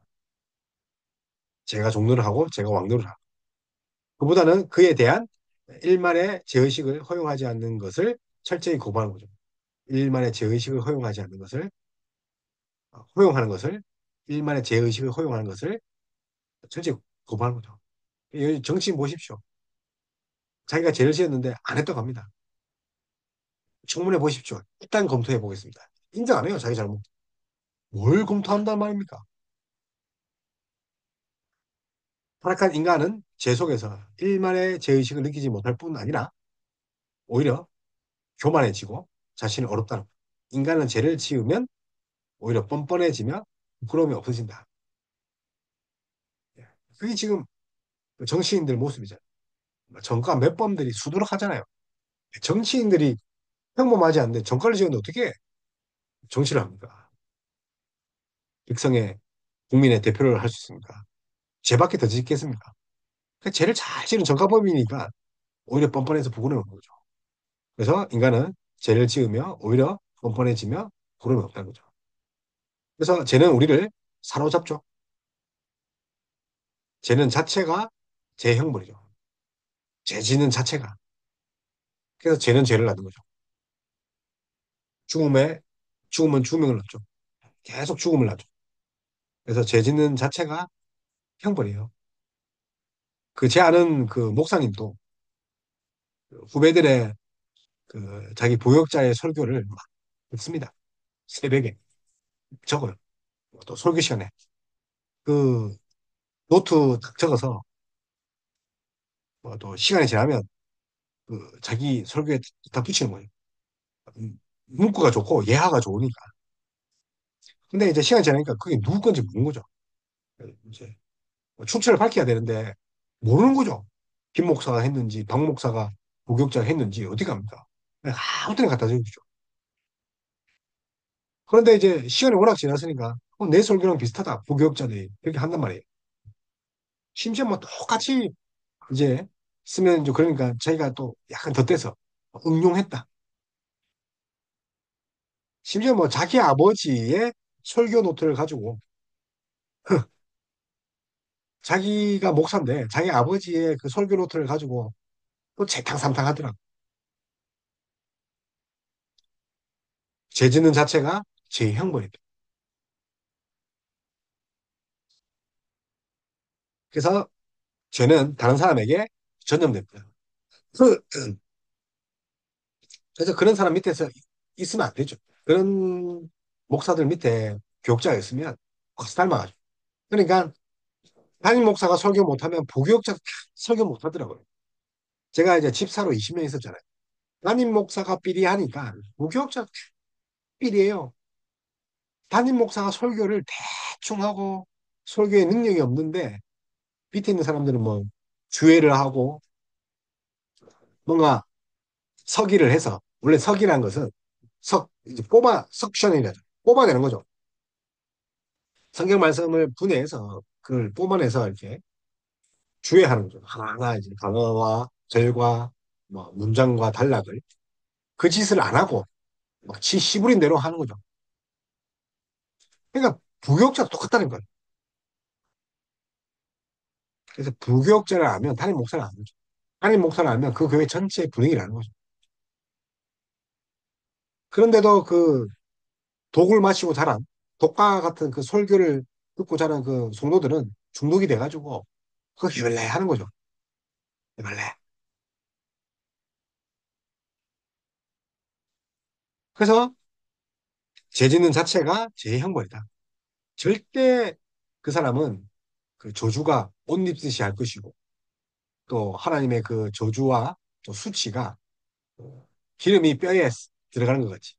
제가 종노를 하고 제가 왕노를 하고 그보다는 그에 대한 일말의 죄의식을 허용하지 않는 것을 철저히 거부하는 거죠. 일말의 죄의식을 허용하지 않는 것을 허용하는 것을 일말의 죄의식을 허용하는 것을 철저히 거부하는 거죠. 정치인 보십시오. 자기가 죄를 지었는데 안 했다고 합니다. 청문회 보십시오. 일단 검토해 보겠습니다. 인정 안 해요, 자기 잘못. 뭘 검토한단 말입니까? 타락한 인간은 죄 속에서 일말의 죄의식을 느끼지 못할 뿐 아니라 오히려 교만해지고 자신이 어렵다는 거예요. 인간은 죄를 지으면 오히려 뻔뻔해지며 부끄러움이 없어진다. 예. 그게 지금 정치인들 모습이잖아요. 정가 몇 범들이 수두룩 하잖아요. 정치인들이 평범하지 않는데 정가를 지었는데 어떻게 정치를 합니까? 백성의 국민의 대표를 할 수 있습니까? 죄밖에 더 짓겠습니까? 그러니까 죄를 잘 지은 정가범이니까 오히려 뻔뻔해서 부끄러운 거죠. 그래서 인간은 죄를 지으며 오히려 뻔뻔해지며 부끄러움이 없다는 거죠. 그래서 죄는 우리를 사로잡죠. 죄는 자체가 죄 형벌이죠. 죄 짓는 자체가. 그래서 죄는 죄를 낳는 거죠. 죽음에 죽음은 죽음을 낳죠. 계속 죽음을 낳죠. 그래서 죄 짓는 자체가 형벌이에요. 그 제 아는 그 목사님도 후배들의 그 자기 부역자의 설교를 막 듣습니다. 새벽에 적어요. 또 설교 시간에 그 노트 딱 적어서 뭐또 시간이 지나면 그 자기 설교에 다 붙이는 거예요. 문구가 좋고 예하가 좋으니까. 근데 이제 시간이 지나니까 그게 누구 건지 모르는 거죠. 이제 뭐 출처를 밝혀야 되는데 모르는 거죠. 김 목사가 했는지, 박 목사가 부교육자가 했는지 어디 갑니까? 그냥 아무 때나 갖다 적어주죠. 그런데 이제 시간이 워낙 지났으니까 내 설교랑 비슷하다. 부교육자들이 그렇게 한단 말이에요. 심지어 뭐 똑같이 이제 쓰면 좀 그러니까 자기가 또 약간 덧대서 응용했다. 심지어 뭐 자기 아버지의 설교 노트를 가지고 자기가 목사인데 자기 아버지의 그 설교 노트를 가지고 또 재탕삼탕 하더라고. 죄 짓는 자체가 제 형벌이다. 그래서 죄는 다른 사람에게 전염됩니다. 그- 그래서 그런 사람 밑에서 있으면 안 되죠. 그런 목사들 밑에 교육자가 있으면 확 닮아가죠. 그러니까 담임 목사가 설교 못하면 부교육자가 다 설교 못하더라고요. 제가 이제 집사로 20년 있었잖아요. 담임 목사가 삐리하니까 부교육자가 다 삐리해요. 담임 목사가 설교를 대충 하고 설교에 능력이 없는데 밑에 있는 사람들은 뭐 주회를 하고 뭔가 서기를 해서 원래 서기란 것은 이제 석션이라죠. 뽑아내는 거죠. 성경 말씀을 분해해서 그걸 뽑아내서 이렇게 주의하는 거죠. 하나하나 이제 단어와 절과 뭐 문장과 단락을 그 짓을 안 하고 막 시부린 대로 하는 거죠. 그러니까 부교육자도 똑같다는 거예요. 그래서 부교육자를 알면 담임 목사를 아는 거죠. 담임 목사를 알면 그 교회 전체의 분위기를 아는 거죠. 그런데도 그 독을 마시고 자란 독과 같은 그 설교를 듣고 자란 그 성도들은 중독이 돼가지고 그거 해볼래 하는 거죠. 해볼래. 그래서 죄 짓는 자체가 죄의 형벌이다. 절대 그 사람은 그 저주가 옷 입듯이 할 것이고 또 하나님의 그 저주와 또 수치가 기름이 뼈에 들어가는 것 같이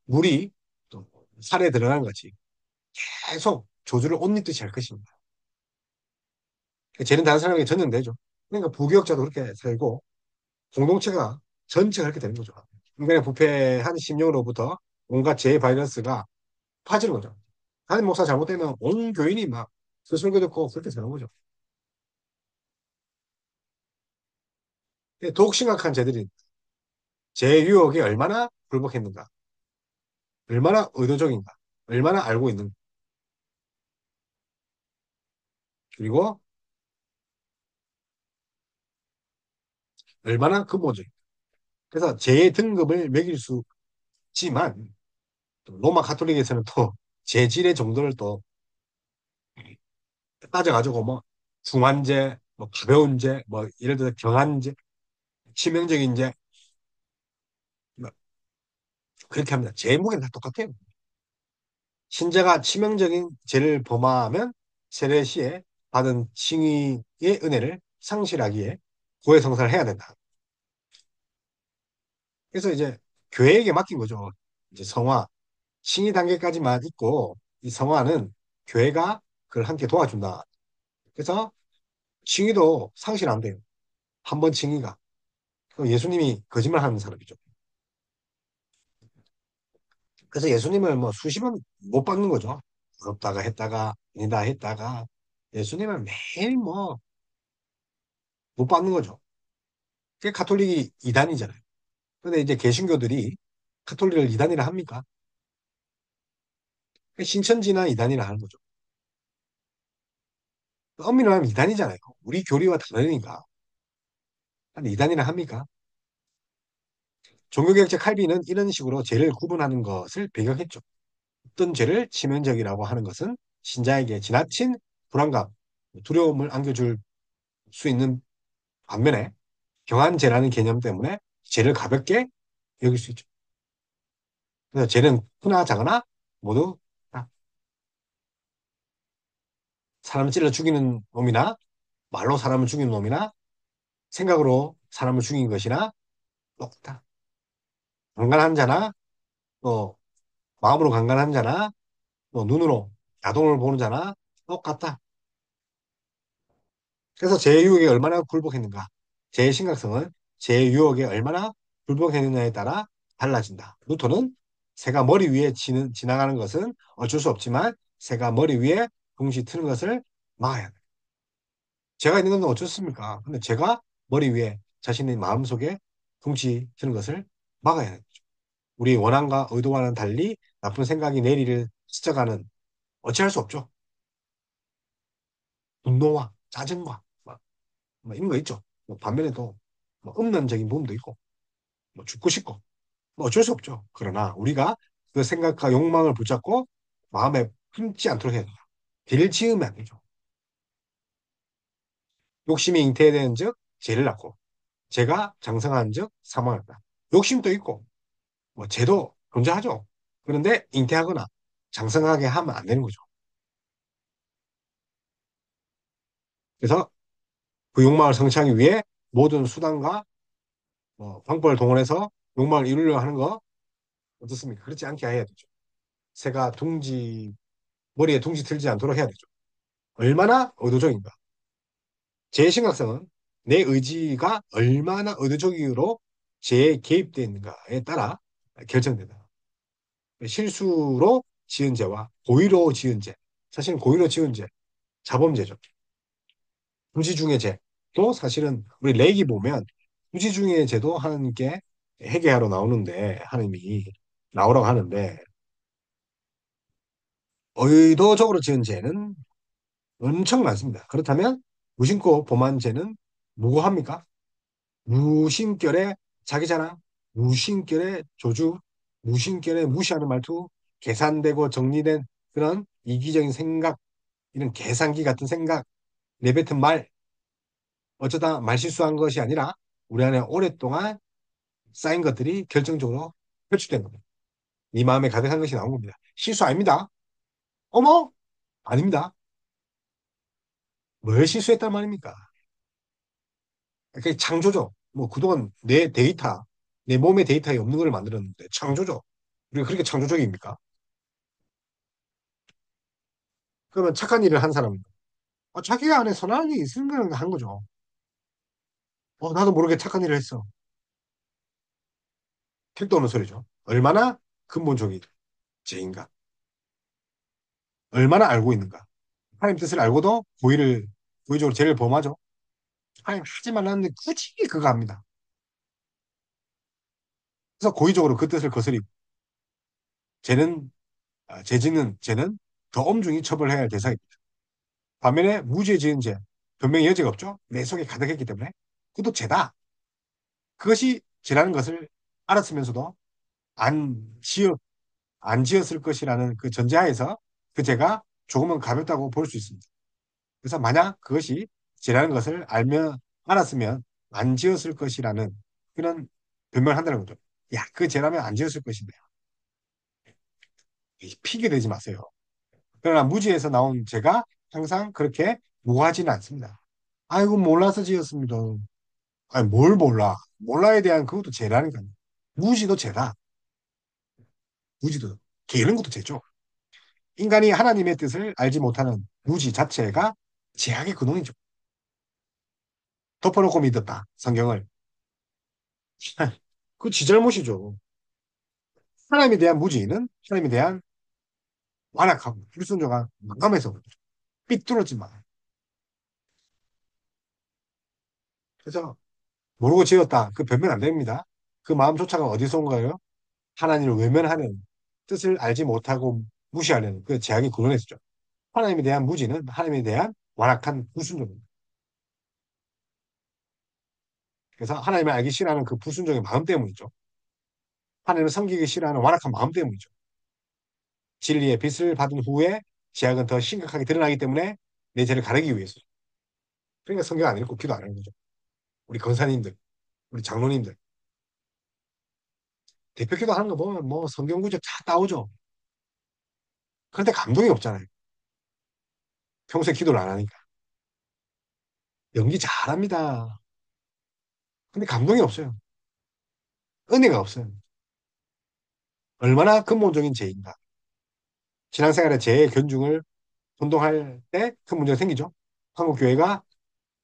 물이 또 살에 들어가는 것 같이 계속 저주를 옷 입듯이 할 것입니다. 죄는 다른 사람에게 전염되죠. 그러니까 부교역자도 그렇게 살고 공동체가 전체가 그렇게 되는 거죠. 인간의 부패한 심령으로부터 온갖 죄의 바이러스가 퍼지는 거죠. 담임 목사 잘못되면 온 교인이 막 스스로 듣고 그렇게 되는 거죠. 더욱 심각한 죄들이 제 유혹에 얼마나 굴복했는가, 얼마나 의도적인가, 얼마나 알고 있는가, 그리고 얼마나 근본적인가. 그래서 제 등급을 매길 수 있지만 또 로마 가톨릭에서는 또 재질의 정도를 또 따져가지고 뭐 중환죄, 뭐 가벼운 죄, 뭐 예를 들어 경한죄, 치명적인 죄 뭐 그렇게 합니다. 제 무게는 다 똑같아요. 신자가 치명적인 죄를 범하면 세례 시에 받은 칭의의 은혜를 상실하기에 고해 성사를 해야 된다. 그래서 이제 교회에게 맡긴 거죠. 이제 성화, 칭의 단계까지만 있고 이 성화는 교회가 그걸 함께 도와준다. 그래서 칭의도 상실 안 돼요. 한 번 칭의가. 예수님이 거짓말 하는 사람이죠. 그래서 예수님을 뭐 수십 번 못 받는 거죠. 부럽다가 했다가 아니다 했다가 예수님은 매일 뭐 못 받는 거죠. 그게 가톨릭이 이단이잖아요. 근데 이제 개신교들이 가톨릭을 이단이라 합니까? 신천지나 이단이라 하는 거죠. 엄밀히 말하면 이단이잖아요. 우리 교리와 다르니까. 근데 이단이라 합니까? 종교개혁자 칼빈은 이런 식으로 죄를 구분하는 것을 배경했죠. 어떤 죄를 치명적이라고 하는 것은 신자에게 지나친 불안감, 두려움을 안겨줄 수 있는 반면에 경한죄라는 개념 때문에 죄를 가볍게 여길 수 있죠. 그래서 죄는 크나 작으나 모두 다 사람을 찔러 죽이는 놈이나 말로 사람을 죽이는 놈이나 생각으로 사람을 죽인 것이나 똑같다. 강간한 자나 또 마음으로 강간한 자나 또 눈으로 야동을 보는 자나 똑같다. 그래서 제 유혹에 얼마나 굴복했는가. 제 심각성은 제 유혹에 얼마나 굴복했느냐에 따라 달라진다. 루터는 새가 머리 위에 지나가는 것은 어쩔 수 없지만 새가 머리 위에 둥지 트는 것을 막아야 한다. 제가 있는 건 어쩌습니까? 근데 제가 머리 위에 자신의 마음속에 둥지 트는 것을 막아야 해요. 우리 원함과 의도와는 달리 나쁜 생각이 내리를 스쳐가는 어찌할 수 없죠. 분노와 짜증과 뭐 이런 거 있죠. 뭐 반면에 또뭐 음란적인 부분도 있고 뭐 죽고 싶고 뭐 어쩔 수 없죠. 그러나 우리가 그 생각과 욕망을 붙잡고 마음에 품지 않도록 해야 돼요. 죄를 지으면 안 되죠. 욕심이 잉태된 즉 죄를 낳고 죄가 장성한 즉 사망한다. 욕심도 있고 뭐 죄도 존재하죠. 그런데 잉태하거나 장성하게 하면 안 되는 거죠. 그래서 그 욕망을 성취하기 위해 모든 수단과 뭐 방법을 동원해서 욕망을 이루려 하는 거 어떻습니까? 그렇지 않게 해야 되죠. 새가 머리에 둥지 틀지 않도록 해야 되죠. 얼마나 의도적인가? 제 심각성은 내 의지가 얼마나 의도적으로 제에 개입되어 있는가에 따라 결정된다. 실수로 지은 죄와 고의로 지은 죄. 사실은 고의로 지은 죄, 자범죄죠. 부지중의 죄도 사실은 우리 레기 보면 부지중의 죄도 하나님께 회개하러 나오는데 하나님이 나오라고 하는데 의도적으로 지은 죄는 엄청 많습니다. 그렇다면 무심코 범한 죄는 무고합니까? 무심결에 자기 자랑, 무심결에 조주, 무심결에 무시하는 말투, 계산되고 정리된 그런 이기적인 생각, 이런 계산기 같은 생각, 내뱉은 말, 어쩌다 말실수한 것이 아니라 우리 안에 오랫동안 쌓인 것들이 결정적으로 표출된 겁니다. 이 마음에 가득한 것이 나온 겁니다. 실수 아닙니다. 어머? 아닙니다. 뭘 실수했단 말입니까? 그게 창조죠. 뭐 그동안 내 몸의 데이터에 없는 걸 만들었는데 창조죠. 우리가 그렇게 창조적입니까? 그러면 착한 일을 한 사람은 자기가 안에 선한 게 있으니까 한 거죠. 나도 모르게 착한 일을 했어. 택도 없는 소리죠. 얼마나 근본적인 죄인가? 얼마나 알고 있는가? 하나님 뜻을 알고도 고의적으로 죄를 범하죠. 하나님 하지 말라는데 굳이 그거 합니다. 그래서 고의적으로 그 뜻을 거스리고 죄는 죄 짓는 죄는 더 엄중히 처벌해야 할 대상입니다. 반면에 무죄 지은 죄 변명의 여지가 없죠. 내 속에 가득했기 때문에 그것도 죄다. 그것이 죄라는 것을 알았으면서도 안 지었 안 지었을 것이라는 그 전제하에서 그 죄가 조금은 가볍다고 볼 수 있습니다. 그래서 만약 그것이 죄라는 것을 알았으면 안 지었을 것이라는 그런 변명을 한다는 거죠. 야, 그 죄라면 안 지었을 것인데. 피게 되지 마세요. 그러나 무지에서 나온 죄가 항상 그렇게 무하지는 않습니다. 아이고, 몰라서 지었습니다. 아니, 뭘 몰라. 몰라에 대한 그것도 죄라니까요. 무지도 죄다. 무지도. 게으른 것도 죄죠. 인간이 하나님의 뜻을 알지 못하는 무지 자체가 죄악의 근원이죠. 덮어놓고 믿었다. 성경을. 그 지 잘못이죠. 하나님에 대한 무지는 하나님에 대한 완악하고 불순종한 마음에서 그렇죠. 삐뚤어지 마. 그래서 모르고 지었다. 그 변명 안 됩니다. 그 마음조차가 어디서 온 거예요? 하나님을 외면하는 뜻을 알지 못하고 무시하는 그 죄악의 근원에서죠. 하나님에 대한 무지는 하나님에 대한 완악한 불순종입니다. 그래서 하나님을 알기 싫어하는 그 불순종의 마음 때문이죠. 하나님을 섬기기 싫어하는 완악한 마음 때문이죠. 진리의 빛을 받은 후에 죄악은 더 심각하게 드러나기 때문에 내 죄를 가리기 위해서. 그러니까 성경 안 읽고 기도 안 하는 거죠. 우리 권사님들, 우리 장로님들. 대표 기도 하는 거 보면 뭐 성경 구절 다 나오죠. 그런데 감동이 없잖아요. 평소에 기도를 안 하니까. 연기 잘합니다. 근데 감동이 없어요. 은혜가 없어요. 얼마나 근본적인 죄인가. 신앙생활의 죄의 견중을 혼동할 때 큰 문제가 생기죠. 한국 교회가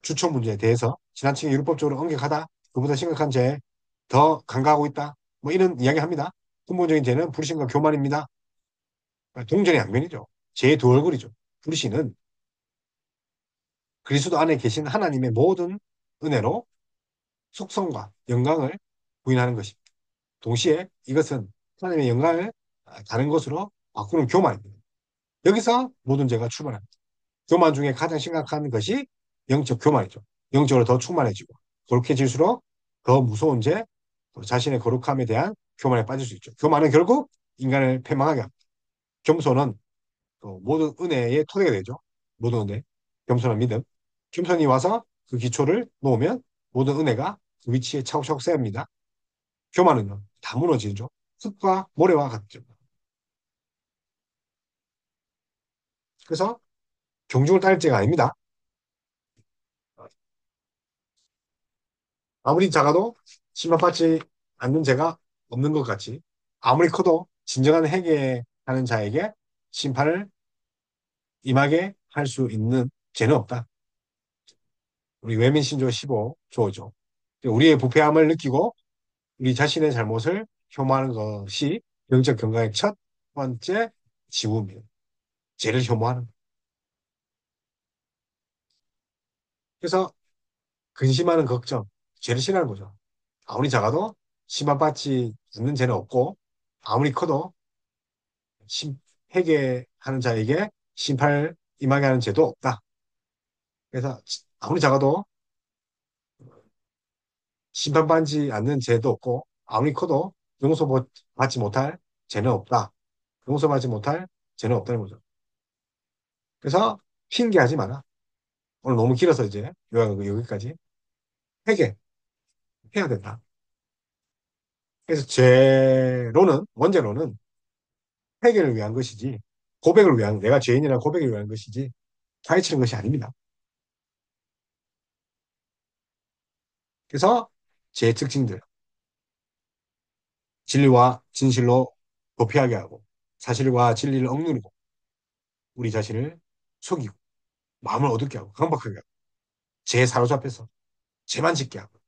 주초 문제에 대해서 지나치게 율법적으로 엄격하다. 그보다 심각한 죄에 더 간과하고 있다. 뭐 이런 이야기 합니다. 근본적인 죄는 불신과 교만입니다. 동전의 양면이죠. 죄의 두 얼굴이죠. 불신은 그리스도 안에 계신 하나님의 모든 은혜로 속성과 영광을 부인하는 것입니다. 동시에 이것은 하나님의 영광을 다른 것으로 바꾸는 교만입니다. 여기서 모든 죄가 출발합니다. 교만 중에 가장 심각한 것이 영적 교만이죠. 영적으로 더 충만해지고 거룩해질수록 더 무서운 죄, 또 자신의 거룩함에 대한 교만에 빠질 수 있죠. 교만은 결국 인간을 패망하게 합니다. 겸손은 또 모든 은혜의 토대가 되죠. 모든 은혜, 겸손한 믿음. 겸손이 와서 그 기초를 놓으면 모든 은혜가 그 위치에 차곡차곡 쌓입니다. 교만은요, 다 무너지죠. 흙과 모래와 같죠. 그래서 경중을 따를 죄가 아닙니다. 아무리 작아도 심판받지 않는 죄가 없는 것 같이 아무리 커도 진정한 회개하는 자에게 심판을 임하게 할 수 있는 죄는 없다. 우리 외민신조 15조죠. 우리의 부패함을 느끼고 우리 자신의 잘못을 혐오하는 것이 영적 건강의 첫 번째 지우입니다. 죄를 혐오하는. 그래서 근심하는 걱정, 죄를 싫어하는 거죠. 아무리 작아도 심판받지 않는 죄는 없고 아무리 커도 심, 회개하는 자에게 심판을 임하게 하는 죄도 없다. 그래서 아무리 작아도 심판받지 않는 죄도 없고 아무리 커도 용서받지 못할 죄는 없다. 용서받지 못할 죄는 없다는 거죠. 그래서 핑계하지 마라. 오늘 너무 길어서 이제 요약은 여기까지. 회개해야 된다. 그래서 원죄로는 회개를 위한 것이지 고백을 위한 내가 죄인이라 고백을 위한 것이지 파헤치는 것이 아닙니다. 그래서 제 특징들 진리와 진실로 도피하게 하고 사실과 진리를 억누르고 우리 자신을 속이고 마음을 어둡게 하고 강박하게 하고 죄에 사로잡혀서 죄만 짓게 하고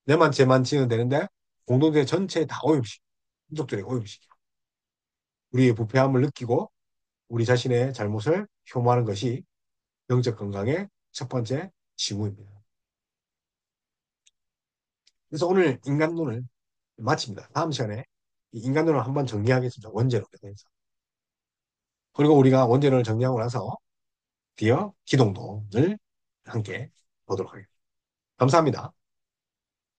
내만 죄만 지으면 되는데 공동체 전체에 다 오염시키고 민족들에 오염시키고 우리의 부패함을 느끼고 우리 자신의 잘못을 혐오하는 것이 영적 건강의 첫 번째 징후입니다. 그래서 오늘 인간론을 마칩니다. 다음 시간에 이 인간론을 한번 정리하겠습니다. 원죄론에 대해서. 그리고 우리가 원죄론을 정리하고 나서 드디어 기독론을 함께 보도록 하겠습니다. 감사합니다.